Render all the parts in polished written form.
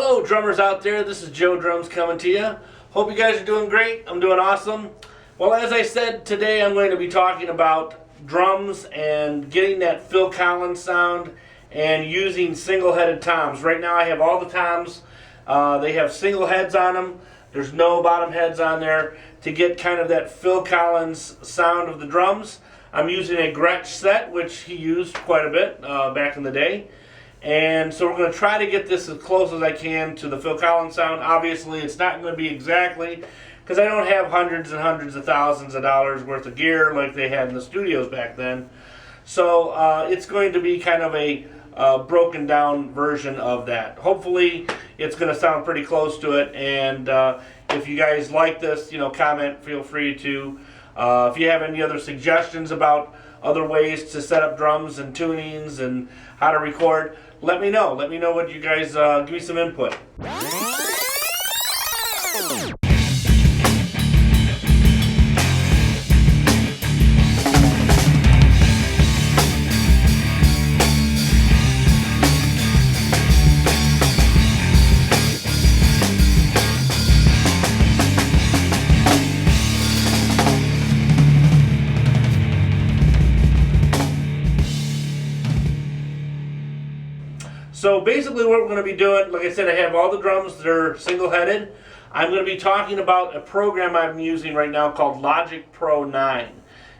Hello drummers out there, this is Joe Drums coming to you. Hope you guys are doing great. I'm doing awesome. Well, as I said, today I'm going to be talking about drums and getting that Phil Collins sound and using single-headed toms. Right now I have all the toms. They have single heads on them. There's no bottom heads on there to get kind of that Phil Collins sound of the drums. I'm using a Gretsch set, which he used quite a bit back in the day. And so we're going to try to get this as close as I can to the Phil Collins sound. Obviously, it's not going to be exactly, because I don't have hundreds and hundreds of thousands of dollars worth of gear like they had in the studios back then. So it's going to be kind of a broken down version of that. Hopefully, it's going to sound pretty close to it. And if you guys like this, comment. Feel free to. If you have any other suggestions about other ways to set up drums and tunings and how to record, let me know. Let me know what you guys, give me some input. So basically what we're going to be doing, like I said, I have all the drums that are single-headed. I'm going to be talking about a program I'm using right now called Logic Pro 9.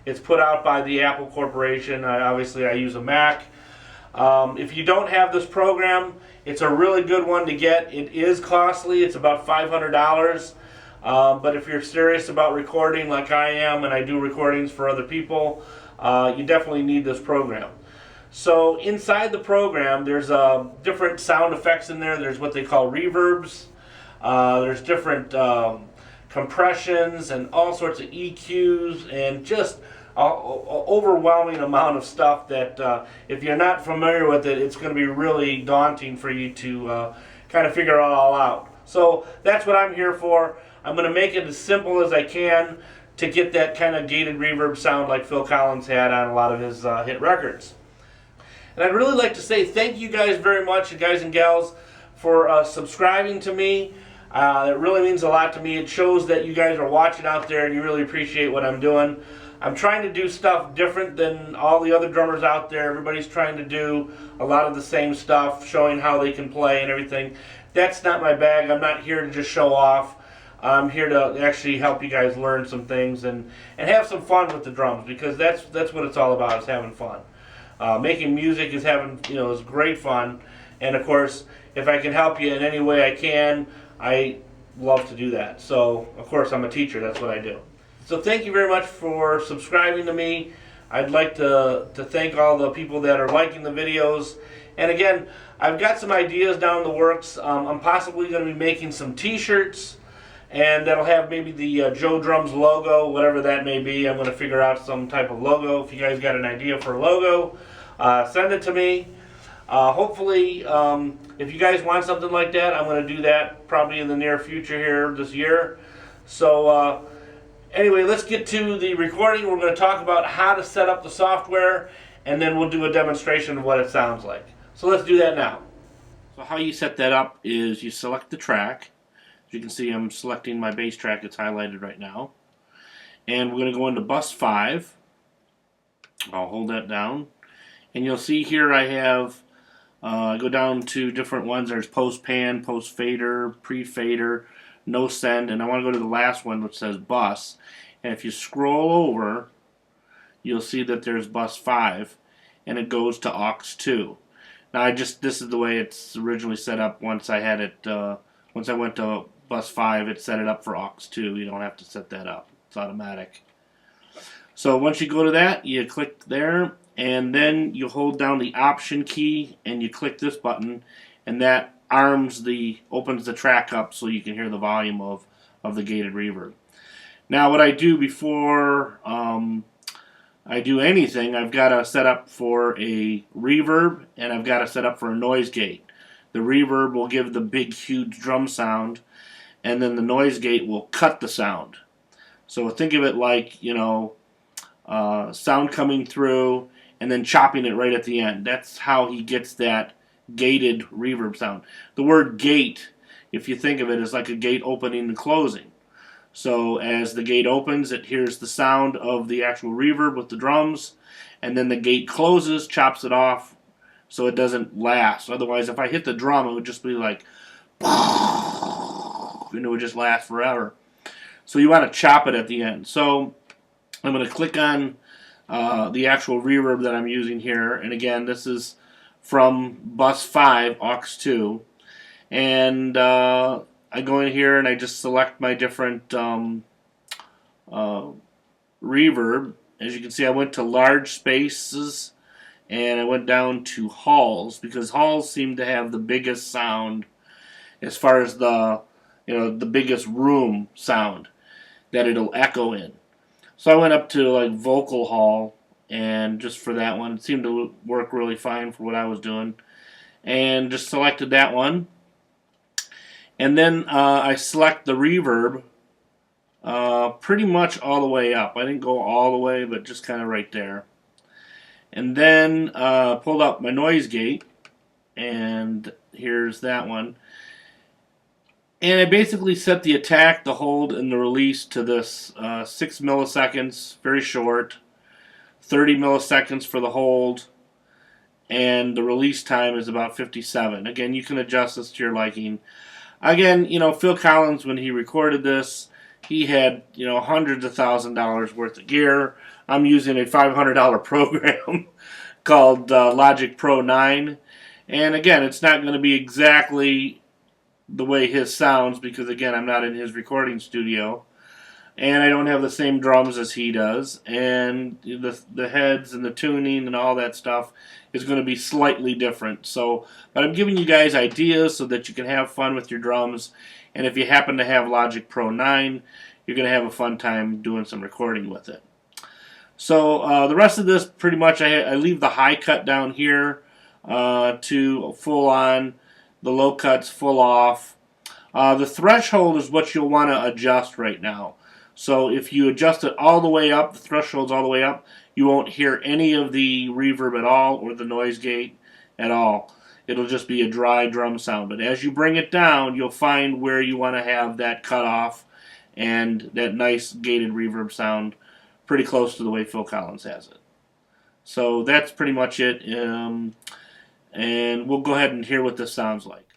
It's put out by the Apple Corporation. Obviously I use a Mac. If you don't have this program, it's a really good one to get. It is costly. It's about $500. But if you're serious about recording like I am, and I do recordings for other people, you definitely need this program. So inside the program, there's different sound effects in there. There's what they call reverbs. There's different compressions and all sorts of EQs and just an overwhelming amount of stuff that if you're not familiar with it, it's going to be really daunting for you to kind of figure it all out. So that's what I'm here for. I'm going to make it as simple as I can to get that kind of gated reverb sound like Phil Collins had on a lot of his hit records. And I'd really like to say thank you guys very much, guys and gals, for subscribing to me. It really means a lot to me. It shows that you guys are watching out there and you really appreciate what I'm doing. I'm trying to do stuff different than all the other drummers out there. Everybody's trying to do a lot of the same stuff, showing how they can play and everything. That's not my bag. I'm not here to just show off. I'm here to actually help you guys learn some things and have some fun with the drums, because that's what it's all about, is having fun. Making music is is great fun, and of course, if I can help you in any way I can, I love to do that. So, of course, I'm a teacher. That's what I do. So, thank you very much for subscribing to me. I'd like to thank all the people that are liking the videos. And again, I've got some ideas down in the works. I'm possibly going to be making some T-shirts, and that'll have maybe the Joe Drums logo, whatever that may be. I'm going to figure out some type of logo. If you guys got an idea for a logo, send it to me. Hopefully, if you guys want something like that, I'm going to do that probably in the near future here this year. So anyway, let's get to the recording. We're going to talk about how to set up the software, and then we'll do a demonstration of what it sounds like. So let's do that now. So how you set that up is you select the track. As you can see, I'm selecting my bass track. It's highlighted right now. And we're going to go into bus 5. I'll hold that down. And you'll see here I have, go down to different ones. There's post pan, post fader, pre-fader, no send. And I want to go to the last one, which says bus. And if you scroll over, you'll see that there's bus 5. And it goes to aux 2. Now this is the way it's originally set up. Once I had it, once I went to bus 5, it set it up for aux 2. You don't have to set that up. It's automatic. So once you go to that, you click there, and then you hold down the option key and you click this button, and that opens the track up so you can hear the volume of the gated reverb. Now what I do before I do anything, I've got to set up for a reverb, and I've got to set up for a noise gate. The reverb will give the big huge drum sound, and then the noise gate will cut the sound. So think of it like, sound coming through and then chopping it right at the end. That's how he gets that gated reverb sound. The word gate if you think of it as like a gate opening and closing. So as the gate opens, it hears the sound of the actual reverb with the drums, and then the gate closes, chops it off, so it doesn't last. Otherwise, if I hit the drum, it would just be like, and it would just last forever. So you want to chop it at the end. So I'm going to click on the actual reverb that I'm using here, and again, this is from bus 5, aux 2, and I go in here and I just select my different reverb. As you can see, I went to large spaces and I went down to halls, because halls seem to have the biggest sound as far as the the biggest room sound that it'll echo in. So I went up to like vocal hall, and just for that one, it seemed to work really fine for what I was doing, and just selected that one. And then I select the reverb pretty much all the way up. I didn't go all the way, but just kind of right there. And then pulled up my noise gate, and here's that one. And I basically set the attack, the hold, and the release to this 6 milliseconds, very short, 30 milliseconds for the hold, and the release time is about 57. Again, you can adjust this to your liking. Again, Phil Collins, when he recorded this, he had, hundreds of $1,000s worth of gear. I'm using a $500 program called Logic Pro 9. And again, it's not going to be exactly the way his sounds, because again, I'm not in his recording studio. And I don't have the same drums as he does. And the heads and the tuning and all that stuff is going to be slightly different. So, but I'm giving you guys ideas so that you can have fun with your drums. And if you happen to have Logic Pro 9, you're going to have a fun time doing some recording with it. So the rest of this, pretty much, I leave the high cut down here to full on, the low cuts full off. The threshold is what you'll want to adjust right now. So if you adjust it all the way up, the threshold's all the way up, you won't hear any of the reverb at all or the noise gate at all. It'll just be a dry drum sound. But as you bring it down, you'll find where you want to have that cut off and that nice gated reverb sound, pretty close to the way Phil Collins has it. So that's pretty much it. And we'll go ahead and hear what this sounds like.